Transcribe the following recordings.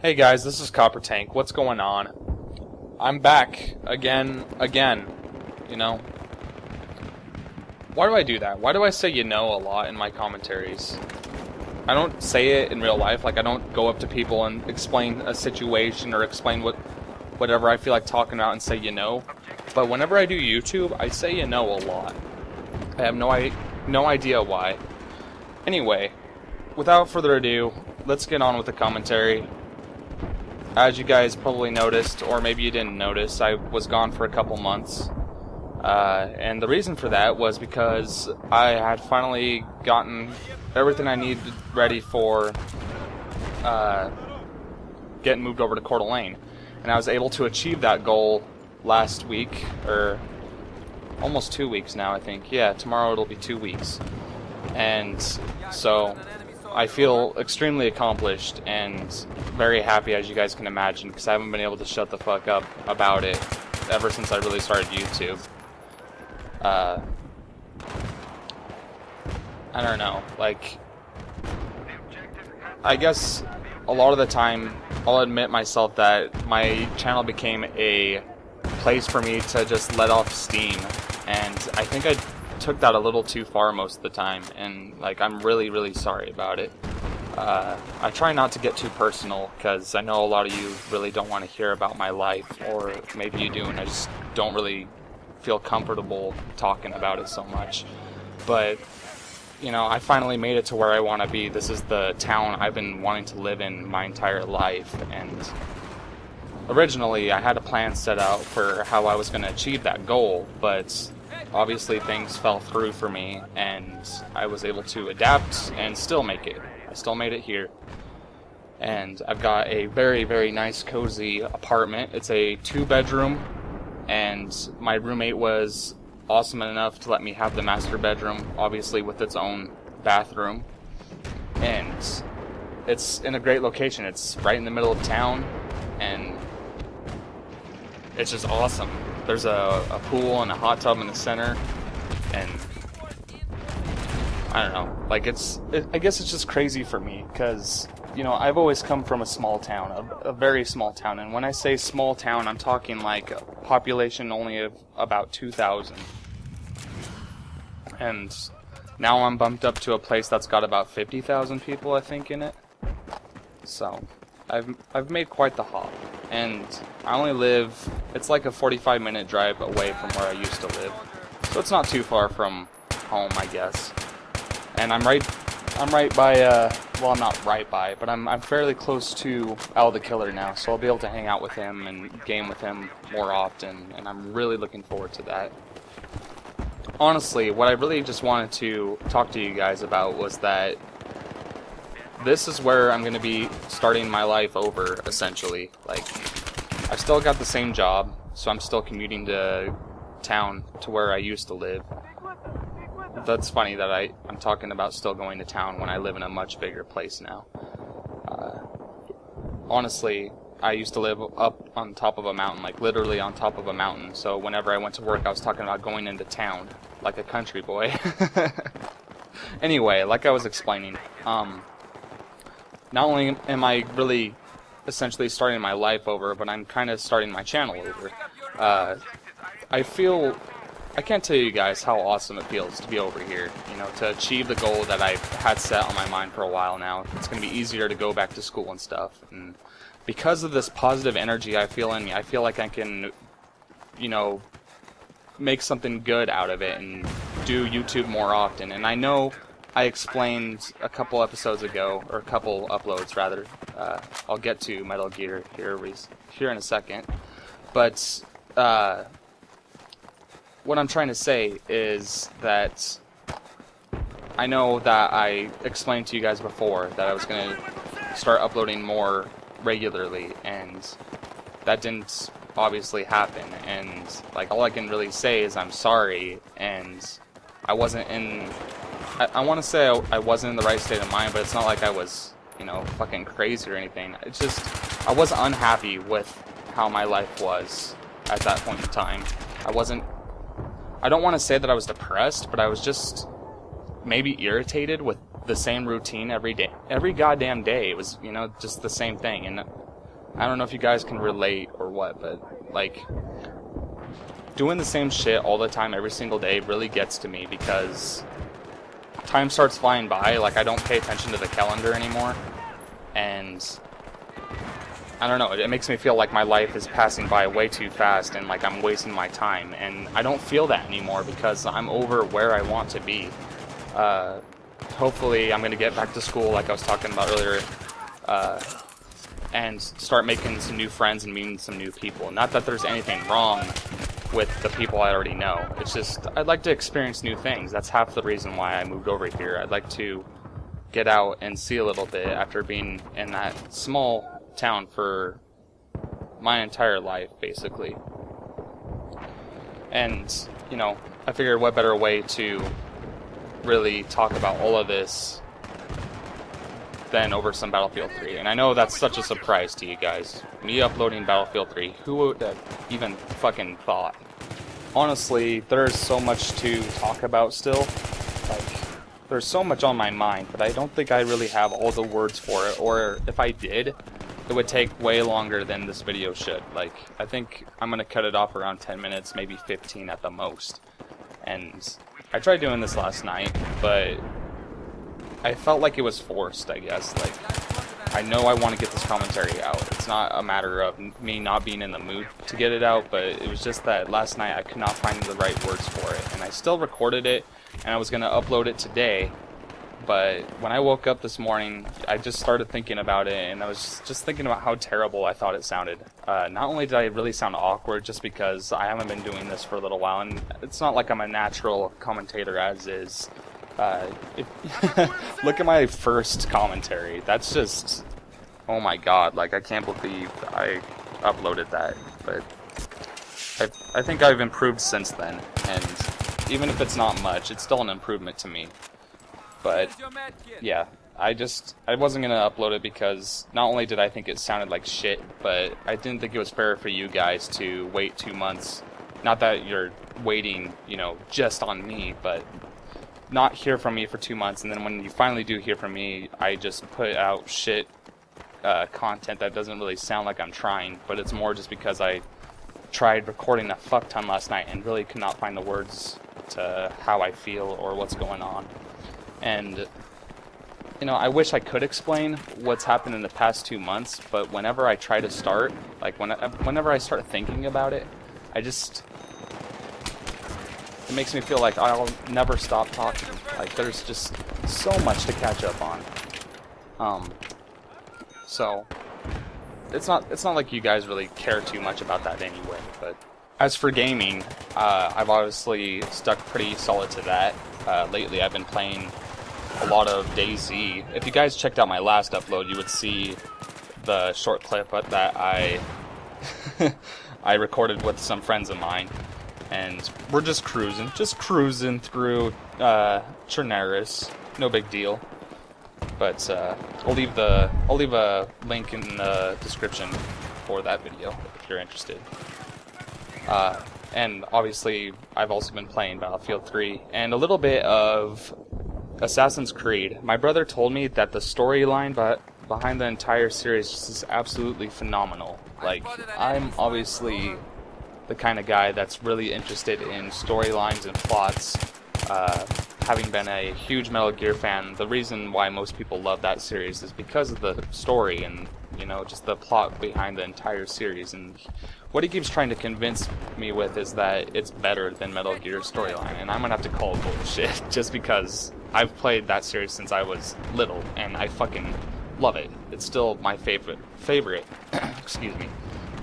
Hey guys, this is Coppertank. What's going on? I'm back again, you know. Why do I do that? Why do I say a lot in my commentaries? I don't say it in real life, like I don't go up to people and explain a situation or explain whatever I feel like talking about and say But whenever I do YouTube, I say a lot. I have no idea why. Anyway, without further ado, let's get on with the commentary. As you guys probably noticed, or maybe you didn't notice, I was gone for a couple months. And the reason for that was because I had finally gotten everything I needed ready for getting moved over to Coeur d'Alene. And I was able to achieve that goal last week, or almost 2 weeks now, I think. Yeah, tomorrow it'll be 2 weeks. And so I feel extremely accomplished and very happy, as you guys can imagine, because I haven't been able to shut the fuck up about it ever since I really started YouTube. I don't know, like, I guess a lot of the time I'll admit myself that my channel became a place for me to just let off steam, and I think I took that a little too far most of the time, and like I'm really sorry about it. I try not to get too personal, because I know a lot of you really don't want to hear about my life, or maybe you do and I just don't really feel comfortable talking about it so much. But you know, I finally made it to where I want to be. This is the town I've been wanting to live in my entire life, and originally I had a plan set out for how I was going to achieve that goal, but obviously things fell through for me, and I was able to adapt and still make it. I still made it here. And I've got a very nice cozy apartment. It's a 2-bedroom, and my roommate was awesome enough to let me have the master bedroom, obviously with its own bathroom. And it's in a great location. It's right in the middle of town, and it's just awesome. There's a pool and a hot tub in the center, and I don't know, like I guess it's just crazy for me, because, you know, I've always come from a small town, a very small town, and when I say small town, I'm talking like a population only of about 2,000, and now I'm bumped up to a place that's got about 50,000 people, I think, in it. So I've made quite the hop, and I only live, it's like a 45-minute drive away from where I used to live, so it's not too far from home, I guess. And I'm right by, well, I'm not right by, but I'm fairly close to Al the Killer now, so I'll be able to hang out with him and game with him more often, and I'm really looking forward to that. Honestly, what I really just wanted to talk to you guys about was that this is where I'm going to be starting my life over, essentially. Like, I've still got the same job, so I'm still commuting to town to where I used to live. That's funny that I'm talking about still going to town when I live in a much bigger place now. Honestly, I used to live up on top of a mountain, like literally on top of a mountain, so whenever I went to work I was talking about going into town, like a country boy. Anyway, like I was explaining, not only am I really essentially starting my life over, but I'm kind of starting my channel over. I can't tell you guys how awesome it feels to be over here, you know, to achieve the goal that I've had set on my mind for a while now. It's going to be easier to go back to school and stuff, and because of this positive energy I feel in me, I feel like I can, you know, make something good out of it and do YouTube more often. And I know I explained a couple episodes ago, or a couple uploads rather, I'll get to Metal Gear here in a second, but what I'm trying to say is that I know that I explained to you guys before that I was going to start uploading more regularly, and that didn't obviously happen, and like all I can really say is I'm sorry, and I wasn't in, I want to say I wasn't in the right state of mind, but it's not like I was, you know, fucking crazy or anything. It's just, I was unhappy with how my life was at that point in time. I don't want to say that I was depressed, but I was just maybe irritated with the same routine every day, every goddamn day. It was, you know, just the same thing, and I don't know if you guys can relate or what, but like doing the same shit all the time every single day really gets to me because time starts flying by. Like I don't pay attention to the calendar anymore, and I don't know, it makes me feel like my life is passing by way too fast and like I'm wasting my time, and I don't feel that anymore because I'm over where I want to be. Hopefully I'm going to get back to school like I was talking about earlier, and start making some new friends and meeting some new people. Not that there's anything wrong with the people I already know, it's just I'd like to experience new things. That's half the reason why I moved over here. I'd like to get out and see a little bit after being in that small town for my entire life, basically. And, you know, I figured what better way to really talk about all of this than over some Battlefield 3. And I know that's such a surprise to you guys. Me uploading Battlefield 3, who would have even fucking thought? Honestly, there's so much to talk about still. Like, there's so much on my mind, but I don't think I really have all the words for it, or if I did, it would take way longer than this video should. Like, I think I'm gonna cut it off around 10 minutes, maybe 15 at the most. And I tried doing this last night, but I felt like it was forced, I guess. Like, I know I want to get this commentary out. It's not a matter of me not being in the mood to get it out, but it was just that last night I could not find the right words for it. And I still recorded it, and I was gonna upload it today. But when I woke up this morning, I just started thinking about it, and I was just thinking about how terrible I thought it sounded. Not only did I really sound awkward just because I haven't been doing this for a little while, and it's not like I'm a natural commentator as is. Look at my first commentary. That's just, oh my god, like I can't believe I uploaded that. But I think I've improved since then, and even if it's not much, it's still an improvement to me. But yeah, I wasn't gonna upload it because not only did I think it sounded like shit, but I didn't think it was fair for you guys to wait 2 months. Not that you're waiting, you know, just on me, but not hear from me for 2 months, and then when you finally do hear from me, I just put out shit content that doesn't really sound like I'm trying, but it's more just because I tried recording a fuck ton last night and really could not find the words to how I feel or what's going on. And, you know, I wish I could explain what's happened in the past 2 months, but whenever I try to start, like, whenever I start thinking about it, it makes me feel like I'll never stop talking. Like, there's just so much to catch up on. So, it's not like you guys really care too much about that anyway, but as for gaming, I've obviously stuck pretty solid to that. Lately I've been playing a lot of DayZ. If you guys checked out my last upload, you would see the short clip that I recorded with some friends of mine, and we're just cruising through Chernaris. No big deal. But I'll leave a link in the description for that video if you're interested. And obviously, I've also been playing Battlefield 3 and a little bit of Assassin's Creed. My brother told me that the storyline behind the entire series is absolutely phenomenal. Like, I'm obviously the kind of guy that's really interested in storylines and plots. Having been a huge Metal Gear fan, the reason why most people love that series is because of the story and, you know, just the plot behind the entire series. And what he keeps trying to convince me with is that it's better than Metal Gear's storyline, and I'm gonna have to call bullshit just because I've played that series since I was little, and I fucking love it. It's still my favorite, excuse me,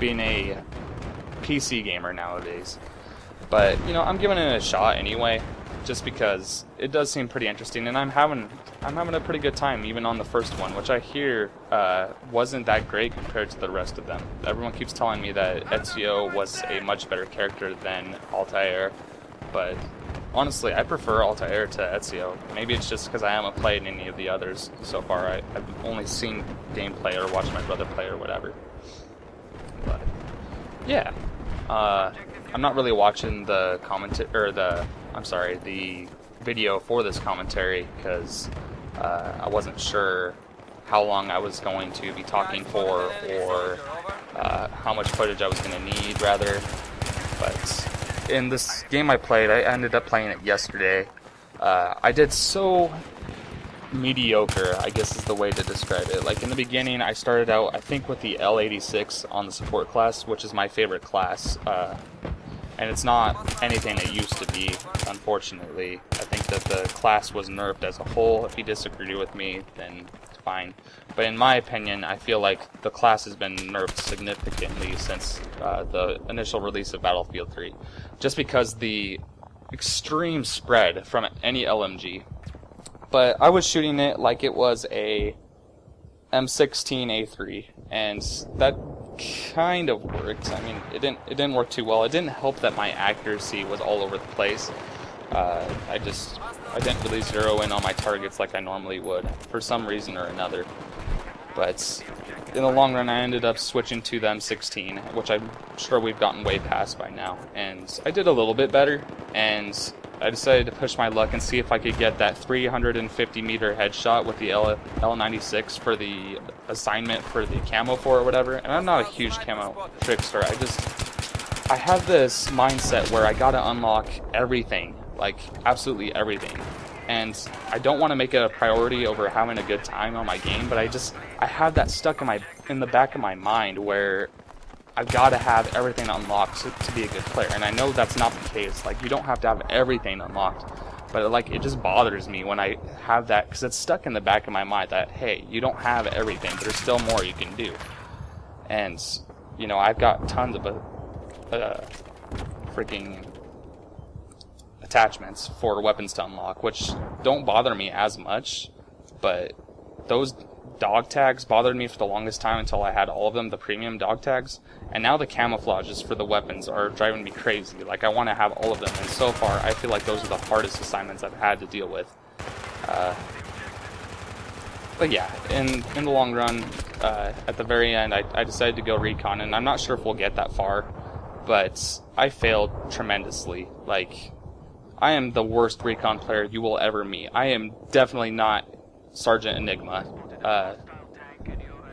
being a PC gamer nowadays. But, you know, I'm giving it a shot anyway, just because it does seem pretty interesting, and I'm having a pretty good time even on the first one, which I hear wasn't that great compared to the rest of them. Everyone keeps telling me that Ezio was a much better character than Altair, but honestly, I prefer Altair to Ezio. Maybe it's just because I haven't played any of the others so far. I've only seen gameplay or watched my brother play or whatever. But yeah, I'm not really watching the the video for this commentary because I wasn't sure how long I was going to be talking for, or how much footage I was going to need, rather. But in this game I played, I ended up playing it yesterday. I did so mediocre, I guess is the way to describe it. Like, in the beginning, I started out, I think, with the L86 on the support class, which is my favorite class. And it's not anything it used to be, unfortunately. I think that the class was nerfed as a whole. If you disagree with me, then fine. But in my opinion, I feel like the class has been nerfed significantly since the initial release of Battlefield 3. Just because the extreme spread from any LMG. But I was shooting it like it was a M16A3, and that kind of worked. I mean, it didn't work too well. It didn't help that my accuracy was all over the place. I didn't really zero in on my targets like I normally would for some reason or another. But in the long run, I ended up switching to the M16, which I'm sure we've gotten way past by now. And I did a little bit better, and I decided to push my luck and see if I could get that 350-meter headshot with the L96 for the assignment for the camo for or whatever. And I'm not a huge camo trickster. I have this mindset where I gotta unlock everything, like absolutely everything. And I don't want to make it a priority over having a good time on my game, but I have that stuck in the back of my mind where I've got to have everything unlocked to be a good player. And I know that's not the case. Like, you don't have to have everything unlocked. But, like, it just bothers me when I have that, because it's stuck in the back of my mind that, hey, you don't have everything. There's still more you can do. And, you know, I've got tons of freaking attachments for weapons to unlock, which don't bother me as much. But those dog tags bothered me for the longest time until I had all of them, the premium dog tags. And now the camouflages for the weapons are driving me crazy. Like, I want to have all of them, and so far I feel like those are the hardest assignments I've had to deal with. But yeah, in the long run, at the very end, I decided to go recon, and I'm not sure if we'll get that far, but I failed tremendously. Like, I am the worst recon player you will ever meet. I am definitely not Sergeant Enigma.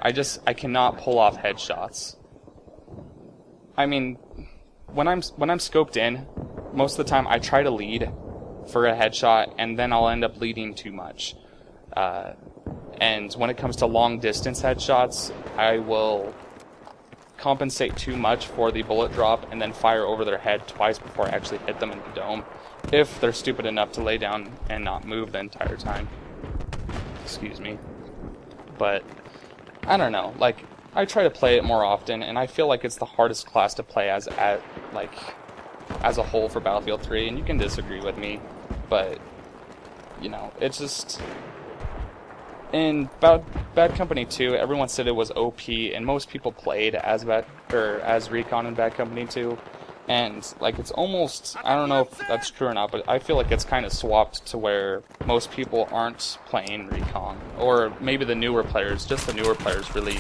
I cannot pull off headshots. I mean, when I'm scoped in, most of the time I try to lead for a headshot, and then I'll end up leading too much. And when it comes to long distance headshots, I will compensate too much for the bullet drop and then fire over their head twice before I actually hit them in the dome, if they're stupid enough to lay down and not move the entire time. Excuse me. But I don't know, like, I try to play it more often, and I feel like it's the hardest class to play as a whole for Battlefield 3, and you can disagree with me, but, you know, it's just, in Bad Company 2, everyone said it was OP, and most people played as Recon in Bad Company 2, and, like, it's almost, I don't know if that's true or not, but I feel like it's kind of swapped to where most people aren't playing Recon, or maybe the newer players, just the newer players really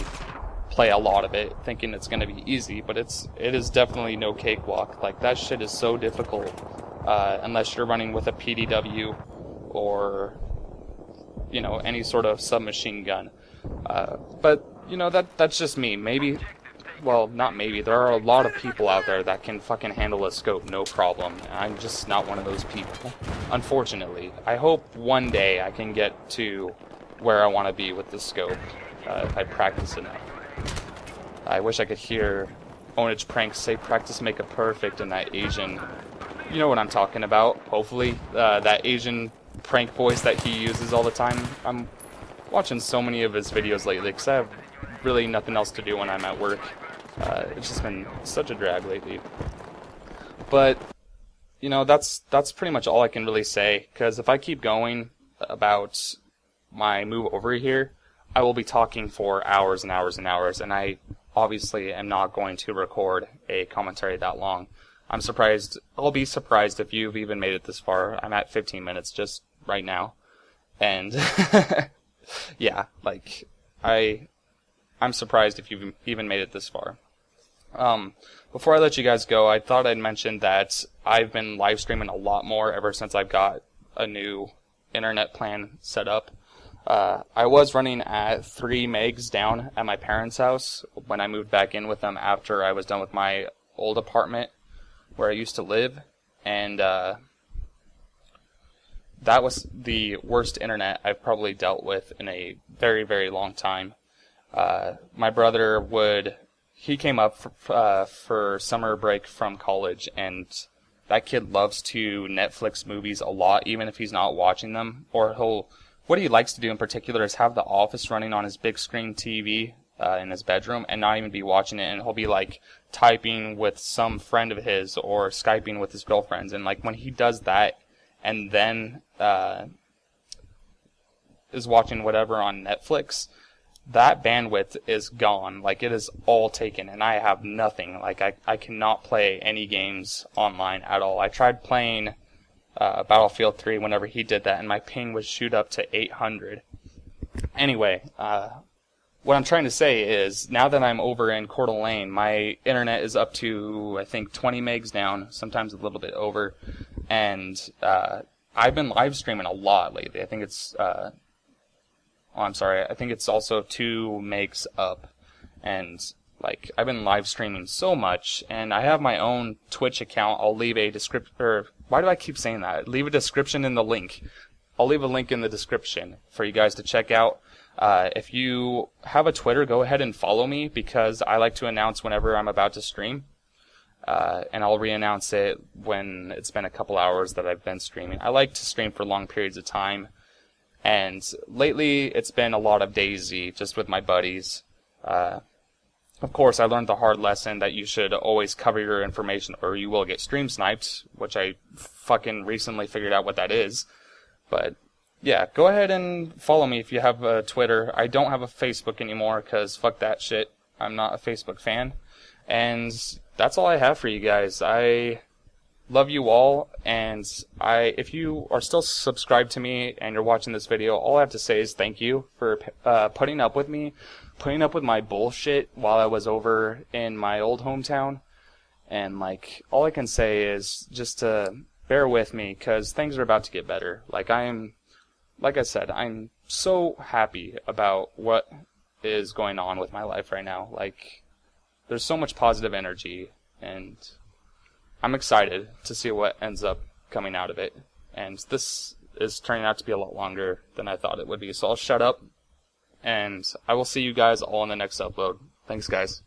play a lot of it, thinking it's going to be easy, but it is definitely no cakewalk. Like, that shit is so difficult, unless you're running with a PDW, or, you know, any sort of submachine gun. But, you know, that's just me. Maybe, well, not maybe, there are a lot of people out there that can fucking handle a scope no problem. I'm just not one of those people, unfortunately. I hope one day I can get to where I want to be with the scope, if I practice enough. I wish I could hear Onage Pranks say practice make a perfect in that Asian, you know what I'm talking about, hopefully, that Asian prank voice that he uses all the time. I'm watching so many of his videos lately because I have really nothing else to do when I'm at work. It's just been such a drag lately. But, you know, that's pretty much all I can really say, because if I keep going about my move over here, I will be talking for hours and hours and hours, and I obviously am not going to record a commentary that long. I'll be surprised if you've even made it this far. I'm at 15 minutes just right now. And, yeah, like, I'm surprised if you've even made it this far. Before I let you guys go, I thought I'd mention that I've been live streaming a lot more ever since I've got a new internet plan set up. I was running at 3 megs down at my parents' house when I moved back in with them after I was done with my old apartment where I used to live, and that was the worst internet I've probably dealt with in a very, very long time. My brother he came up for summer break from college, and that kid loves to Netflix movies a lot, even if he's not watching them. Or what he likes to do in particular is have The Office running on his big screen TV in his bedroom and not even be watching it, and he'll be like typing with some friend of his or Skyping with his girlfriends. And like when he does that and then is watching whatever on Netflix, that bandwidth is gone. Like, it is all taken, and I have nothing. Like, I cannot play any games online at all. I tried playing Battlefield 3 whenever he did that, and my ping would shoot up to 800. Anyway, what I'm trying to say is, now that I'm over in Coeur d'Alene, my internet is up to, I think, 20 megs down, sometimes a little bit over, and I've been live streaming a lot lately. I think it's... I think it's also 2 megs up, and like I've been live streaming so much, and I have my own Twitch account. I'll leave a description. Why do I keep saying that? Leave a description in the link. I'll leave a link in the description for you guys to check out. If you have a Twitter, go ahead and follow me, because I like to announce whenever I'm about to stream, and I'll re-announce it when it's been a couple hours that I've been streaming. I like to stream for long periods of time. And lately, it's been a lot of DayZ, just with my buddies. Of course, I learned the hard lesson that you should always cover your information or you will get stream sniped, which I fucking recently figured out what that is. But, yeah, go ahead and follow me if you have a Twitter. I don't have a Facebook anymore, because fuck that shit. I'm not a Facebook fan. And that's all I have for you guys. I love you all, and if you are still subscribed to me and you're watching this video, all I have to say is thank you for putting up with me, putting up with my bullshit while I was over in my old hometown. And like, all I can say is just to bear with me, because things are about to get better. Like I said, I'm so happy about what is going on with my life right now. Like, there's so much positive energy, and I'm excited to see what ends up coming out of it. And this is turning out to be a lot longer than I thought it would be. So I'll shut up, and I will see you guys all in the next upload. Thanks, guys.